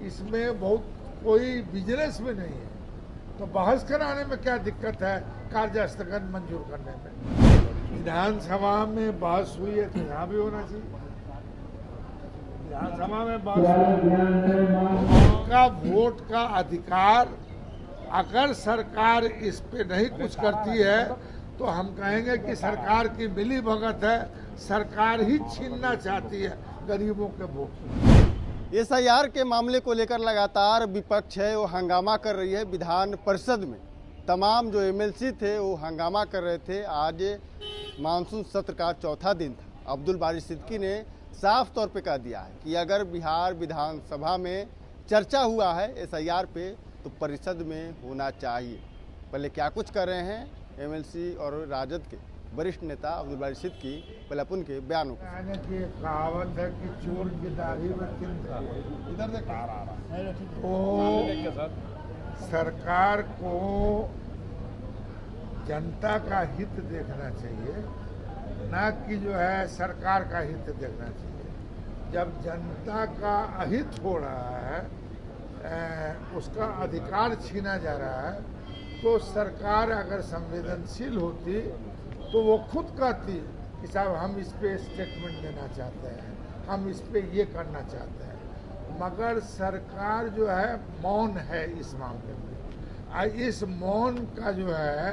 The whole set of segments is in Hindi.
इसमें बहुत कोई बिजनेस में नहीं है, तो बहस कराने में क्या दिक्कत है कार्य स्थगन मंजूर करने में। विधानसभा में बहस हुई है तो यहाँ भी होना चाहिए। विधानसभा में बहस का वोट का अधिकार, अगर सरकार इस पे नहीं कुछ करती है तो हम कहेंगे कि सरकार की मिली भगत है, सरकार ही छीनना चाहती है गरीबों के वोट। एसआईआर के मामले को लेकर लगातार विपक्ष है वो हंगामा कर रही है। विधान परिषद में तमाम जो एमएलसी थे वो हंगामा कर रहे थे। आज मानसून सत्र का चौथा दिन था। अब्दुल बारी सिद्दीकी ने साफ तौर पे कह दिया है कि अगर बिहार विधानसभा में चर्चा हुआ है एसआईआर पे तो परिषद में होना चाहिए। पहले क्या कुछ कर रहे हैं एमएलसी और राजद के वरिष्ठ नेता अब्दुल बारी सिद्दीकी, पहले अपन के बयानों को। कहावत है कि चोर की दाढ़ी में तिनका। इधर देख तो सरकार को जनता का हित देखना चाहिए, ना कि जो है सरकार का हित देखना चाहिए। जब जनता का अहित हो रहा है, उसका अधिकार छीना जा रहा है, तो सरकार अगर संवेदनशील होती तो वो खुद कहती कि साहब हम इस पे स्टेटमेंट देना चाहते हैं, हम इस पे ये करना चाहते हैं। मगर सरकार जो है मौन है इस मामले में। इस मौन का जो है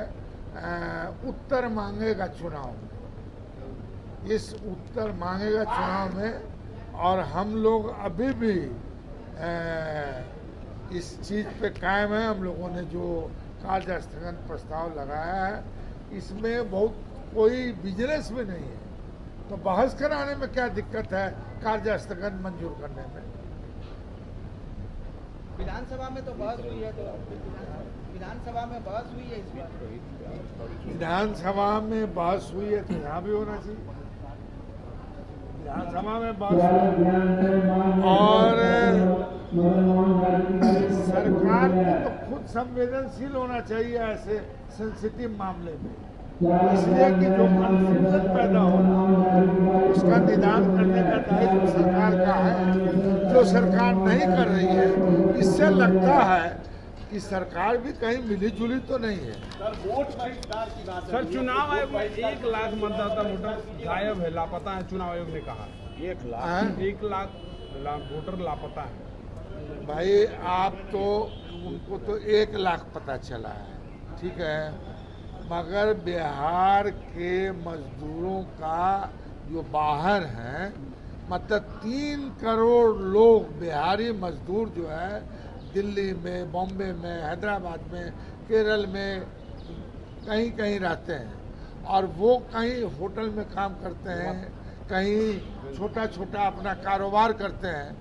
उत्तर मांगेगा चुनाव में, इस उत्तर मांगेगा चुनाव में। और हम लोग अभी भी इस चीज़ पे कायम है। हम लोगों ने जो कार्य स्थगन प्रस्ताव लगाया है, इसमें बहुत कोई बिजनेस में नहीं है, तो बहस कराने में क्या दिक्कत है कार्य स्थगन मंजूर करने में। विधानसभा में तो बहस हुई है, तो विधानसभा में बहस हुई है इसमें। विधानसभा में बहस हुई है तो यहाँ भी होना चाहिए। विधानसभा में बहस और सरकार को तो खुद संवेदनशील होना चाहिए ऐसे सेंसिटिव मामले में, इसलिए कि जो कंफ्यूजन पैदा हो उसका निदान करने का दायित्व सरकार का है, जो सरकार नहीं कर रही है। इससे लगता है कि सरकार भी कहीं मिली जुली तो नहीं है। सर, चुनाव आयोग में 1 लाख मतदाता वोटर गायब है, लापता है। चुनाव आयोग ने कहा 1 लाख वोटर लापता है। भाई आप तो उनको तो 1 लाख पता चला है, ठीक है, मगर बिहार के मजदूरों का जो बाहर हैं, मतलब 3 करोड़ लोग बिहारी मजदूर जो है दिल्ली में, बॉम्बे में, हैदराबाद में, केरल में कहीं कहीं रहते हैं। और वो कहीं होटल में काम करते हैं, कहीं छोटा छोटा अपना कारोबार करते हैं,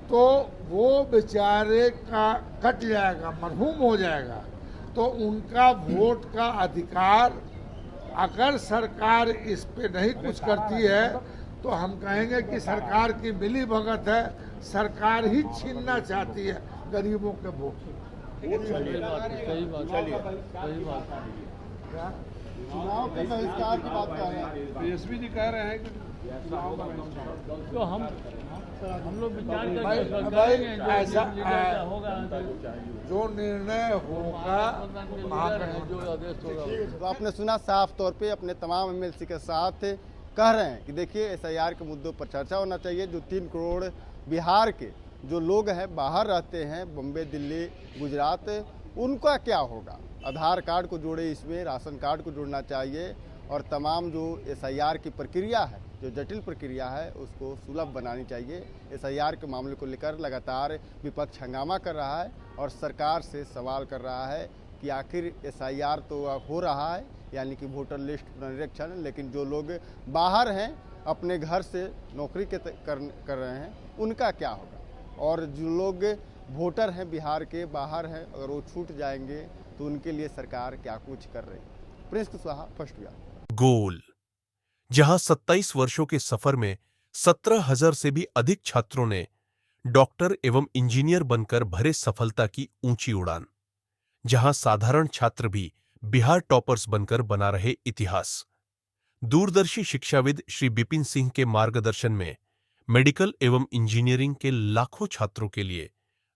तो वो बेचारे का कट जाएगा, मरहूम हो जाएगा। तो उनका वोट का अधिकार, अगर सरकार इस पे नहीं कुछ करती है तो हम कहेंगे कि सरकार की मिली भगत है, सरकार ही छीनना चाहती है गरीबों के वोट। चुनाव के बहिष्कार की बात कर रहे हैं। बीएसपी जी कह रहे हैं कि तो हम लोग विचार भाई ऐसा होगा जो निर्णय होगा जो आदेश होगा। तो आपने सुना साफ तौर पे अपने तमाम एमएलसी के साथ कह रहे हैं कि देखिए एसआईआर के मुद्दों पर चर्चा होना चाहिए। जो 3 करोड़ बिहार के जो लोग हैं बाहर रहते हैं, बम्बे, दिल्ली, गुजरात, उनका क्या होगा। आधार कार्ड को जोड़े इसमें, राशन कार्ड को जोड़ना चाहिए और तमाम जो एसआईआर की प्रक्रिया है, जो जटिल प्रक्रिया है, उसको सुलभ बनानी चाहिए। एसआईआर के मामले को लेकर लगातार विपक्ष हंगामा कर रहा है और सरकार से सवाल कर रहा है कि आखिर एसआईआर तो हो रहा है, यानी कि वोटर लिस्ट पुनरीक्षण, लेकिन जो लोग बाहर हैं अपने घर से नौकरी कर रहे हैं उनका क्या होगा। और जो लोग वोटर हैं बिहार के बाहर हैं, अगर वो छूट जाएंगे तो उनके लिए सरकार क्या कुछ कर रही है। प्रिंस कुशवाहा, फर्स्ट व्यान। गोल, जहां 27 वर्षों के सफर में 17,000 से भी अधिक छात्रों ने डॉक्टर एवं इंजीनियर बनकर भरे सफलता की ऊंची उड़ान, जहां साधारण छात्र भी बिहार टॉपर्स बनकर बना रहे इतिहास। दूरदर्शी शिक्षाविद श्री बिपिन सिंह के मार्गदर्शन में मेडिकल एवं इंजीनियरिंग के लाखों छात्रों के लिए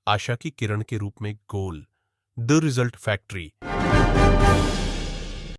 आशा की किरण के रूप में गोल द रिजल्ट फैक्ट्री